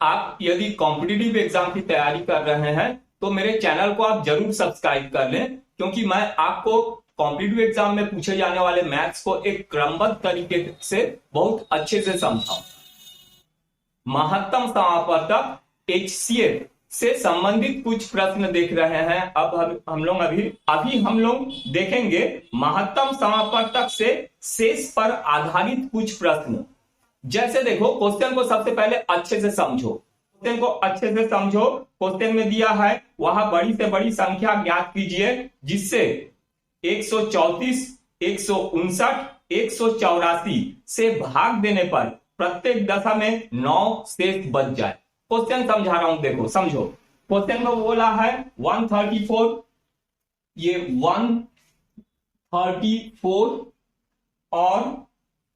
आप यदि competitive exam की तैयारी कर रहे हैं तो मेरे चैनल को आप जरूर सब्सक्राइब कर लें, क्योंकि मैं आपको कॉम्पिटिटिव एग्जाम में पूछे जाने वाले मैथ्स को एक क्रमबद्ध तरीके से बहुत अच्छे से समझाऊं। महत्तम समापवर्तक HCF से संबंधित कुछ प्रश्न देख रहे हैं। अब हम लोग अभी हम लोग देखेंगे महत्तम समापवर्तक से शेष पर आधारित कुछ प्रश्न। जैसे देखो, क्वेश्चन को सबसे पहले अच्छे से समझो। क्वेश्चन को अच्छे से समझो। क्वेश्चन में दिया है वहां बड़ी से बड़ी संख्या ज्ञात कीजिए जिससे 134, 159, 184 से भाग देने पर प्रत्येक दशा में 9 शेष बच जाए। क्वेश्चन समझा रहा हूं, देखो समझो। क्वेश्चन में बोला है 134, ये 134 और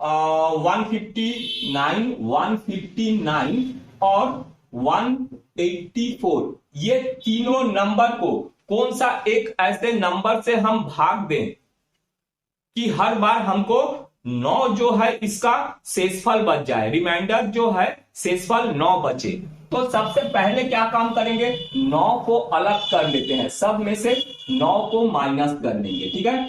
159, 159 और 184, ये तीनों नंबर को कौन सा एक ऐसे नंबर से हम भाग दें कि हर बार हमको 9 जो है इसका शेषफल बच जाए, रिमाइंडर जो है शेषफल 9 बचे। तो सबसे पहले क्या काम करेंगे, 9 को अलग कर लेते हैं, सब में से 9 को माइनस कर लेंगे। ठीक है,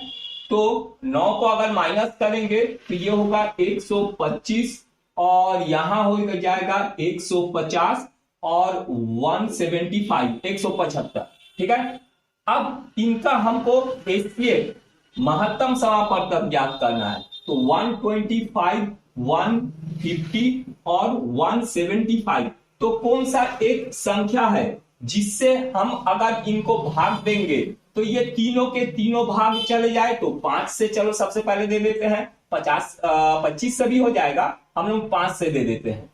तो 9 को अगर माइनस करेंगे तो ये होगा 125 और यहां हो जाएगा 150 और 175, 175। ठीक है, अब इनका हमको HCF महत्तम समापवर्तक ज्ञात करना है। तो 125, 150 और 175, तो कौन सा एक संख्या है जिससे हम अगर इनको भाग देंगे तो ये तीनों के तीनों भाग चले जाए। तो 5 से चलो सबसे पहले दे देते हैं, 25 से भी हो जाएगा, हम लोग 5 से दे देते हैं।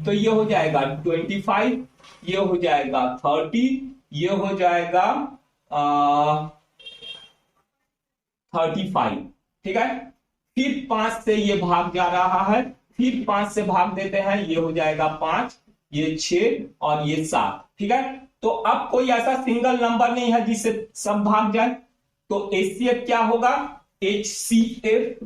तो ये हो जाएगा 25, ये हो जाएगा 30, ये हो जाएगा 35। ठीक है, फिर 5 से ये भाग जा रहा है, फिर 5 से भाग देते हैं, ये हो जाएगा 5, ये 6 और ये 7। ठीक है, तो अब कोई ऐसा सिंगल नंबर नहीं है जिससे सब भाग जाए। तो HCF क्या होगा, HCF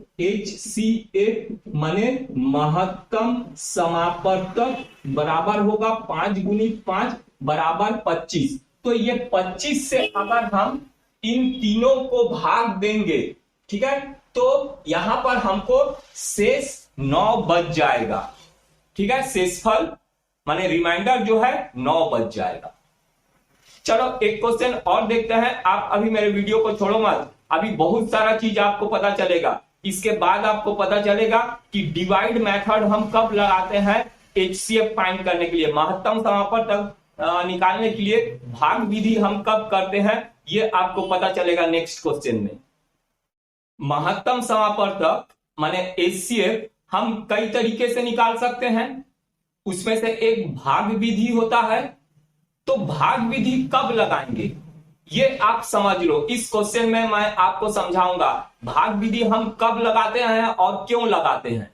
माने महत्तम समापवर्तक बराबर होगा 5 गुणित 5 बराबर 25। तो ये 25 से अगर हम इन तीनों को भाग देंगे, ठीक है, तो यहां पर हमको शेष 9 बच जाएगा। ठीक है, शेषफल माने रिमाइंडर जो है 9 बच जाएगा। चलो एक क्वेश्चन और देखते हैं। आप अभी मेरे वीडियो को छोड़ो मत, अभी बहुत सारा चीज आपको पता चलेगा। इसके बाद आपको पता चलेगा कि डिवाइड मेथड हम कब लगाते हैं HCF फाइंड करने के लिए, महत्तम समापवर्तक निकालने के लिए भाग विधि हम कब करते हैं, ये आपको पता चलेगा नेक्स्ट क्वेश्चन में। महत्तम समापवर्तक माने HCF हम कई तरीके से निकाल सकते हैं, उसमें से एक भाग विधि होता है। तो भाग विधि कब लगाएंगे ये आप समझ लो। इस क्वेश्चन में मैं आपको समझाऊंगा भाग विधि हम कब लगाते हैं और क्यों लगाते हैं।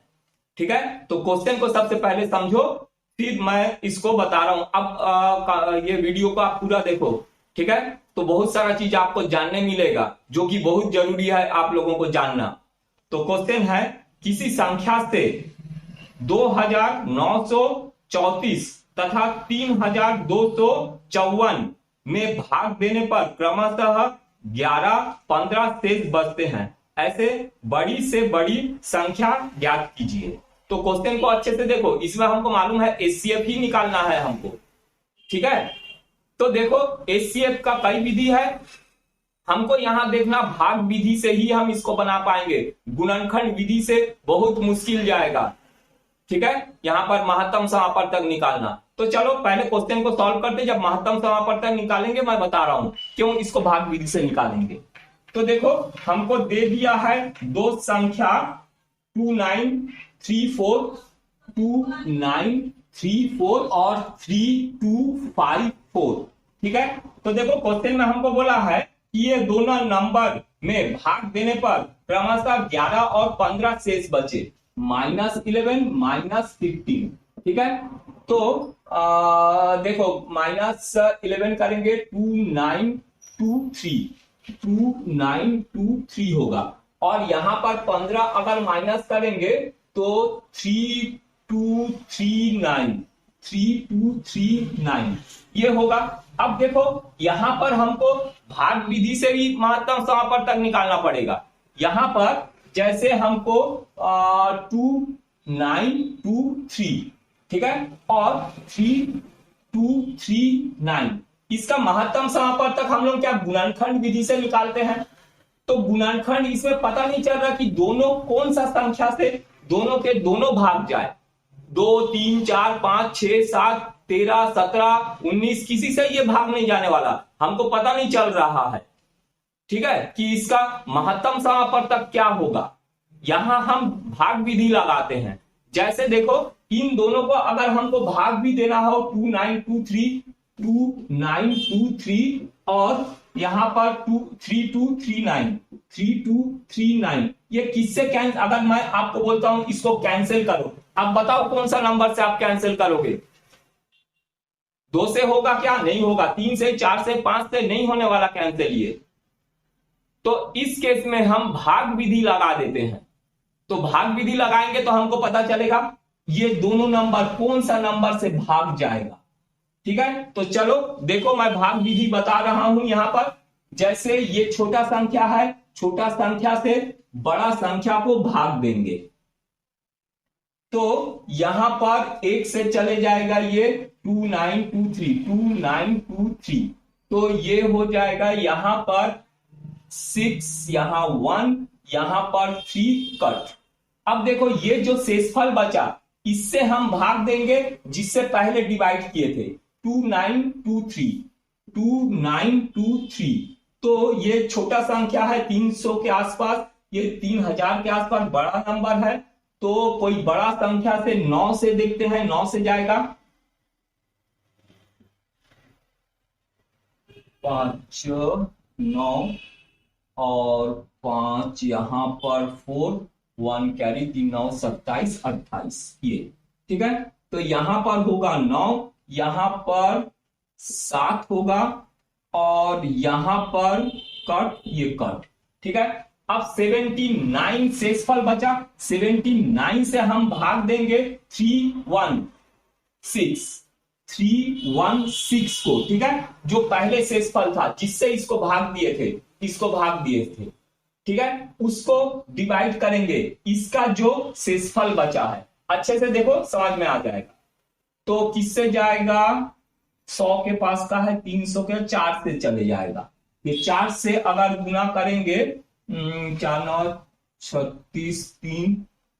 ठीक है, तो क्वेश्चन को सबसे पहले समझो, फिर मैं इसको बता रहा हूं। अब ये वीडियो को आप पूरा देखो। ठीक है, तो बहुत सारा चीज आपको जानने मिलेगा जो कि बहुत जरूरी है आप लोगों को जानना। तो क्वेश्चन है, किसी संख्या से 2934 तथा 3254 में भाग देने पर क्रमशः 11, 15 शेष बचते हैं। ऐसे बड़ी से बड़ी संख्या ज्ञात कीजिए। तो क्वेश्चन को अच्छे से देखो, इसमें हमको मालूम है HCF ही निकालना है हमको। ठीक है, तो देखो HCF का कई विधि है, हमको यहां देखना भाग विधि से ही हम इसको बना पाएंगे, गुणनखंड विधि से बहुत मुश्किल जाएगा। ठीक है, यहां पर महत्तम समापवर्तक निकालना। तो चलो पहले क्वेश्चन को सॉल्व करते, जब महत्तम समापवर्तक निकालेंगे मैं बता रहा हूं क्यों इसको भाग विधि से निकालेंगे। तो देखो हमको दे दिया है दो संख्या 2934, 2934 और 3254। ठीक है, तो देखो क्वेश्चन में हमको बोला है कि ये दोनों नंबर में भाग देने पर क्रमशः 11 और 15 शेष बचे, -11, -15। ठीक है, तो देखो -11 करेंगे 2923 होगा, और यहां पर 15 अगर माइनस करेंगे तो 3239, 3239 ये होगा। अब देखो यहां पर हमको भाग विधि से भी महत्तम समापवर्तक निकालना पड़ेगा। यहां पर जैसे हमको 2923 ठीक है और 3239 इसका महत्तम समापवर्तक हम लोग क्या गुणनखंड विधि से निकालते हैं। तो गुणनखंड इसमें पता नहीं चल रहा कि दोनों कौन सा संख्या से दोनों के दोनों भाग जाए, 2 3 4 5 6 7 13 17 19 किसी से ये भाग नहीं जाने वाला, हमको पता नहीं चल रहा है ठीक है कि इसका महत्तम समापवर्तक क्या होगा। यहां हम भाग विधि लगाते हैं। जैसे देखो इन दोनों को अगर हमको भाग भी देना हो 2923 और यहां पर 3239 ये किससे कैंसिल, अगर मैं आपको बोलता हूं इसको कैंसिल करो, अब बताओ कौन सा नंबर से आप कैंसिल करोगे। 2 से होगा क्या, नहीं होगा। 3 से 4 से 5 से नहीं होने वाला कैंसिल ये। तो इस केस में हम भाग विधि लगा देते हैं। तो भाग विधि लगाएंगे तो हमको पता चलेगा ये दोनों नंबर कौन सा नंबर से भाग जाएगा। ठीक है तो चलो देखो मैं भाग विधि बता रहा हूं यहां पर। जैसे ये छोटा संख्या है, छोटा संख्या से बड़ा संख्या को भाग देंगे तो यहां पर 1 से चले जाएगा ये 2923 तो ये हो जाएगा यहां पर 6, यहां 1, यहां पर 3 कट। अब देखो ये जो शेषफल बचा इससे हम भाग देंगे जिससे पहले डिवाइड किए थे 2923 तो ये छोटा संख्या है 300 के आसपास, ये 3000 के आसपास बड़ा नंबर है। तो कोई बड़ा संख्या से 9 से देखते हैं, 9 से जाएगा 5 9 और 5 यहां पर 4 1 कैरी 3 9 27 28 ये ठीक है। तो यहां पर होगा 9, यहां पर 7 होगा और यहां पर कट, ये कट ठीक है। अब 79 शेषफल बचा, 79 से हम भाग देंगे 316 को ठीक है, जो पहले शेषफल था जिससे इसको भाग दिए थे, इसको भाग दिए थे ठीक है, उसको डिवाइड करेंगे, इसका जो शेषफल बचा है अच्छे से देखो समझ में आ जाएगा। तो किससे जाएगा, 100 के पास का है, 300 के 4 से चले जाएगा। ये 4 से अगर गुना करेंगे 4 9 36 3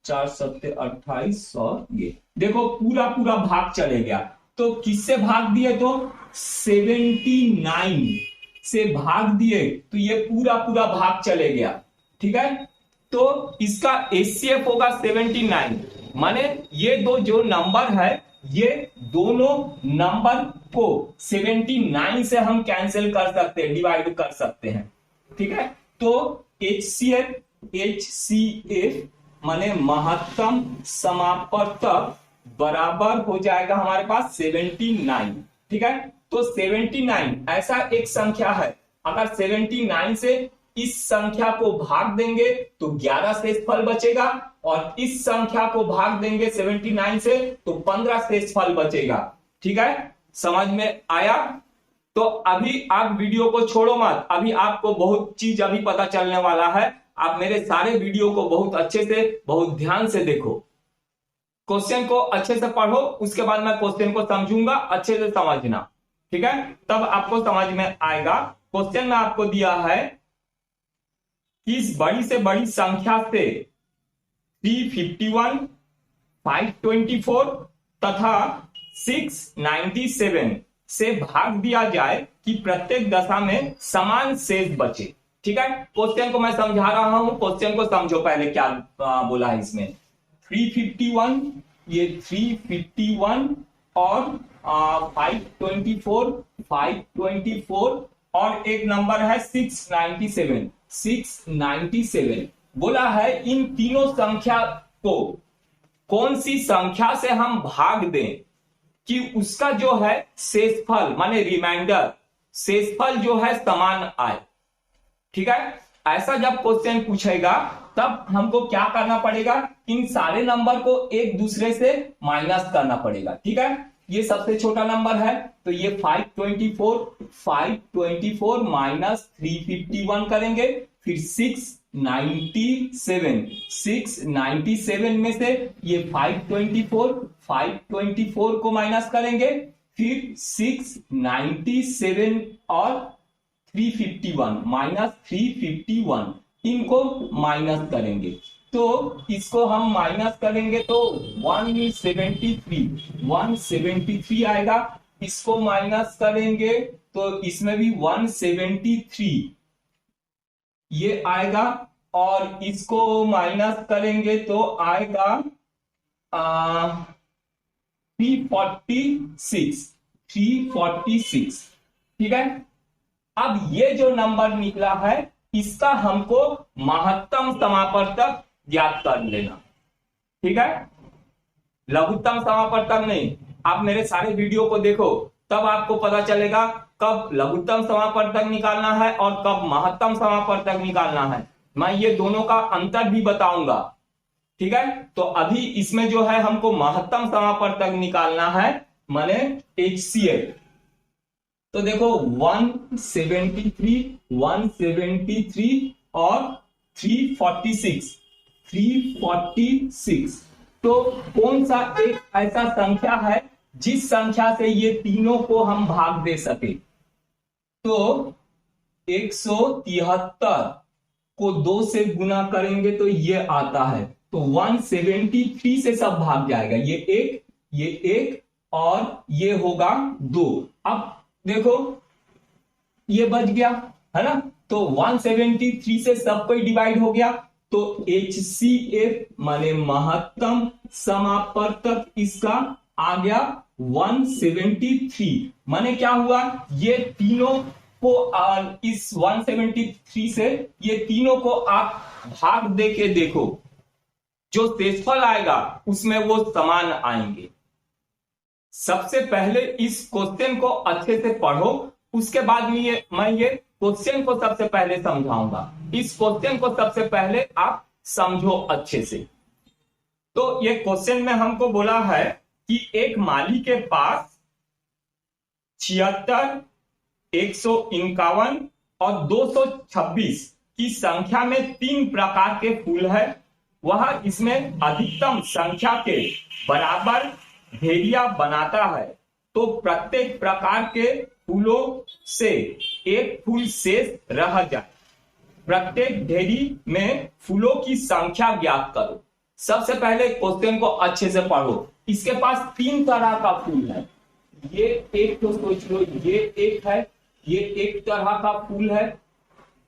4 7 28 100 ये देखो पूरा पूरा भाग चले गया। तो किससे भाग दिए, तो 79 से भाग दिए तो ये पूरा पूरा भाग चले गया ठीक है। तो इसका एचसीएफ होगा 79, माने ये दो जो नंबर है ये दोनों नंबर को 79 से हम कैंसिल कर सकते हैं, डिवाइड कर सकते हैं ठीक है। तो एचसीएफ माने महत्तम समापवर्तक बराबर हो जाएगा हमारे पास 79 ठीक है। तो 79 ऐसा एक संख्या है, अगर 79 से इस संख्या को भाग देंगे तो 11 शेषफल बचेगा और इस संख्या को भाग देंगे 79 से तो 15 शेषफल बचेगा ठीक है। समझ में आया। तो अभी आप वीडियो को छोड़ो मत, अभी आपको बहुत चीज अभी पता चलने वाला है। आप मेरे सारे वीडियो को बहुत अच्छे से बहुत ध्यान से देखो, क्वेश्चन को अच्छे से पढ़ो, उसके बाद मैं क्वेश्चन को समझूंगा, अच्छे से समझना ठीक है, तब आपको समझ में आएगा। क्वेश्चन में आपको दिया है किस बड़ी से बड़ी संख्या से 351, 524 तथा 697 से भाग दिया जाए कि प्रत्येक दशा में समान शेष बचे ठीक है। क्वेश्चन को मैं समझा रहा हूं, क्वेश्चन को समझो पहले क्या बोला है इसमें। 351 ये 351 और 524 और एक नंबर है 697 बोला है इन तीनों संख्या को कौन सी संख्या से हम भाग दें कि उसका जो है शेषफल माने रिमाइंडर शेषफल जो है समान आए ठीक है। ऐसा जब क्वेश्चन पूछेगा तब हमको क्या करना पड़ेगा, इन सारे नंबर को एक दूसरे से माइनस करना पड़ेगा ठीक है। ये सबसे छोटा नंबर है, तो ये 524 माइनस 351 करेंगे, फिर 697 में से ये 524 को माइनस करेंगे, फिर 697 और 351 माइनस 351 इनको माइनस करेंगे, तो इसको हम माइनस करेंगे तो 173 आएगा। इसको माइनस करेंगे तो इसमें भी 173 ये आएगा, और इसको माइनस करेंगे तो आएगा 346। ठीक है, अब ये जो नंबर निकला है इसका हमको महत्तम समापवर्तक ज्ञात कर लेना। ठीक है, लघुत्तम समापवर्तक नहीं, आप मेरे सारे वीडियो को देखो तब आपको पता चलेगा कब लघुत्तम समापवर्तक निकालना है और कब महत्तम समापवर्तक निकालना है। मैं ये दोनों का अंतर भी बताऊंगा। ठीक है, तो अभी इसमें जो है हमको महत्तम समापवर्तक निकालना है, माने HCl। तो देखो 173 और 346। तो कौन सा एक ऐसा संख्या है जिस संख्या से ये तीनों को हम भाग दे सके? तो 173 को 2 से गुना करेंगे तो ये आता है, तो 173 से सब भाग जाएगा, ये एक और ये होगा 2। अब देखो ये बच गया है ना, तो 173 से सब कोई डिवाइड हो गया, तो HCl माने महत्तम समापवर्तक इसका आ गया 173। माने क्या हुआ, ये तीनों को इस 173 से ये तीनों को आप भाग दे के देखो, जो शेषफल आएगा उसमें वो समान आएंगे। सबसे पहले इस क्वेश्चन को अच्छे से पढ़ो, उसके बाद मैं ये क्वेश्चन को सबसे पहले समझाऊंगा। इस क्वेश्चन को सबसे पहले आप समझो अच्छे से। तो ये क्वेश्चन में हमको बोला है कि एक माली के पास 76, 151 और 226 की संख्या में 3 प्रकार के फूल है। वह इसमें अधिकतम संख्या के बराबर ढेरिया बनाता है, तो प्रत्येक प्रकार के फूलों से एक फूल शेष रह जाए। प्रत्येक ढेरी में फूलों की संख्या ज्ञात करो। सबसे पहले क्वेश्चन को अच्छे से पढ़ो। इसके पास 3 तरह का फूल है। ये एक तो सोच लो, ये एक है, ये एक तरह का फूल है।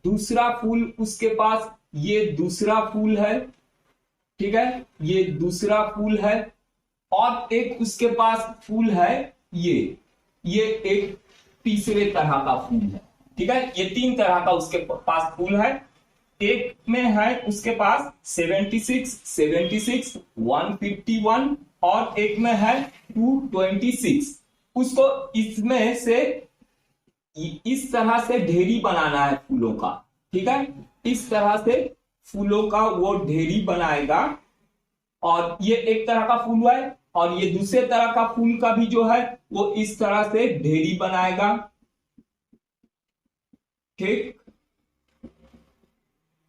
दूसरा फूल उसके पास ये दूसरा फूल है, ठीक है, ये दूसरा फूल है। और एक उसके पास फूल है ये एक तीसरे तरह का फूल है। ठीक है, ये 3 तरह का उसके पास फूल है। एक में है उसके पास 76, 151 और एक में है 226। उसको इसमें से इस तरह से ढेरी बनाना है फूलों का। ठीक है, इस तरह से फूलों का वो ढेरी बनाएगा। और ये एक तरह का फूल है और ये दूसरे तरह का फूल का भी जो है वो इस तरह से ढेरी बनाएगा। ठीक,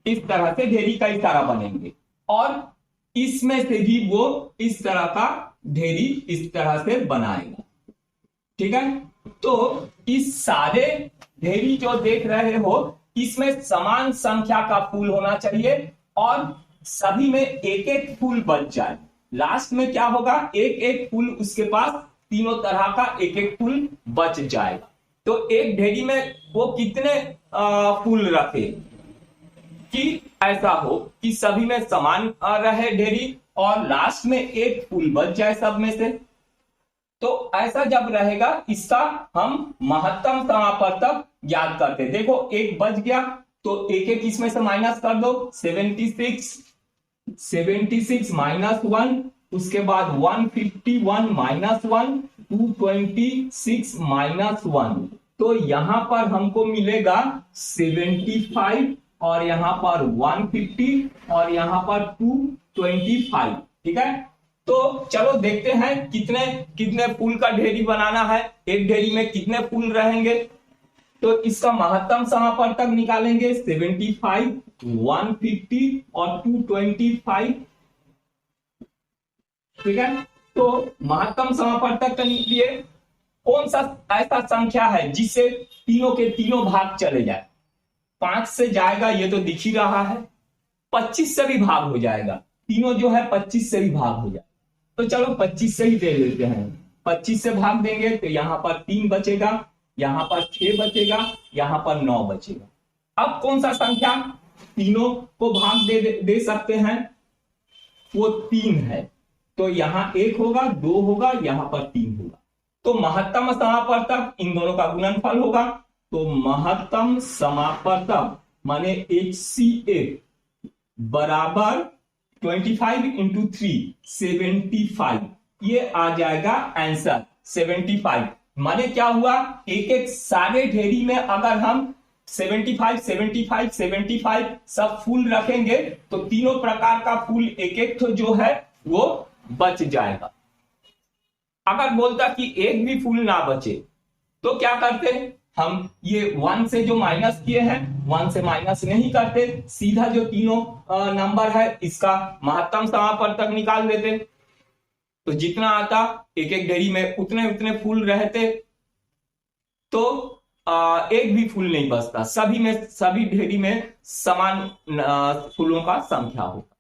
इस तरह से ढेरी कई तरह बनेंगे और इसमें से भी वो इस तरह का ढेरी इस तरह से बनाएगा। ठीक है, तो इस सारे ढेरी जो देख रहे हो इसमें समान संख्या का फूल होना चाहिए और सभी में एक एक फूल बच जाए। लास्ट में क्या होगा, एक एक फूल उसके पास तीनों तरह का एक एक फूल बच जाएगा। तो एक ढेरी में वो कितने फूल रखे कि ऐसा हो कि सभी में समान रहे ढेरी और लास्ट में एक फूल बच जाए सब में से। तो ऐसा जब रहेगा इसका हम महत्तम समापवर्तक ज्ञात करते। देखो एक बच गया तो एक एक इसमें से माइनस कर दो। 76 माइनस 1, उसके बाद 151 माइनस 1, 226 माइनस 1। तो यहां पर हमको मिलेगा 75 और यहां पर 150 और यहां पर 225। ठीक है, तो चलो देखते हैं कितने कितने फूल का ढेरी बनाना है, एक ढेरी में कितने फूल रहेंगे। तो इसका महत्तम समापवर्तक निकालेंगे 75, 150 और 225। ठीक है, तो महत्तम समापवर्तक के लिए कौन सा ऐसा संख्या है जिससे तीनों के तीनों भाग चले जाए। 5 से जाएगा ये तो दिख ही रहा है, 25 से भी भाग हो जाएगा, तीनों जो है 25 से भी भाग हो जाएगा। तो चलो 25 से ही दे देते हैं, 25 से भाग देंगे तो यहां पर 3 बचेगा, यहां पर 6 बचेगा, यहां पर 9 बचेगा। अब कौन सा संख्या तीनों को भाग दे सकते हैं, वो 3 है। तो यहां 1 होगा, 2 होगा, यहां पर 3 होगा। तो महत्तम समापवर्तक इन दोनों का गुणनफल होगा। तो महत्तम समापवर्तक माने HCF बराबर 25 इंटू 3 75, ये आ जाएगा आंसर 75। माने क्या हुआ, एक एक सारे ढेरी में अगर हम 75 75 75 सब फूल रखेंगे तो तीनों प्रकार का फूल एक एक तो जो है वो बच जाएगा। अगर बोलता कि एक भी फूल ना बचे तो क्या करते, हम ये 1 से जो माइनस किए हैं 1 से माइनस नहीं करते, सीधा जो तीनों नंबर है इसका महत्तम समापवर्तक निकाल देते। तो जितना आता एक एक ढेरी में उतने उतने फूल रहते, तो एक भी फूल नहीं बचता, सभी ढेरी में समान फूलों का संख्या होगा।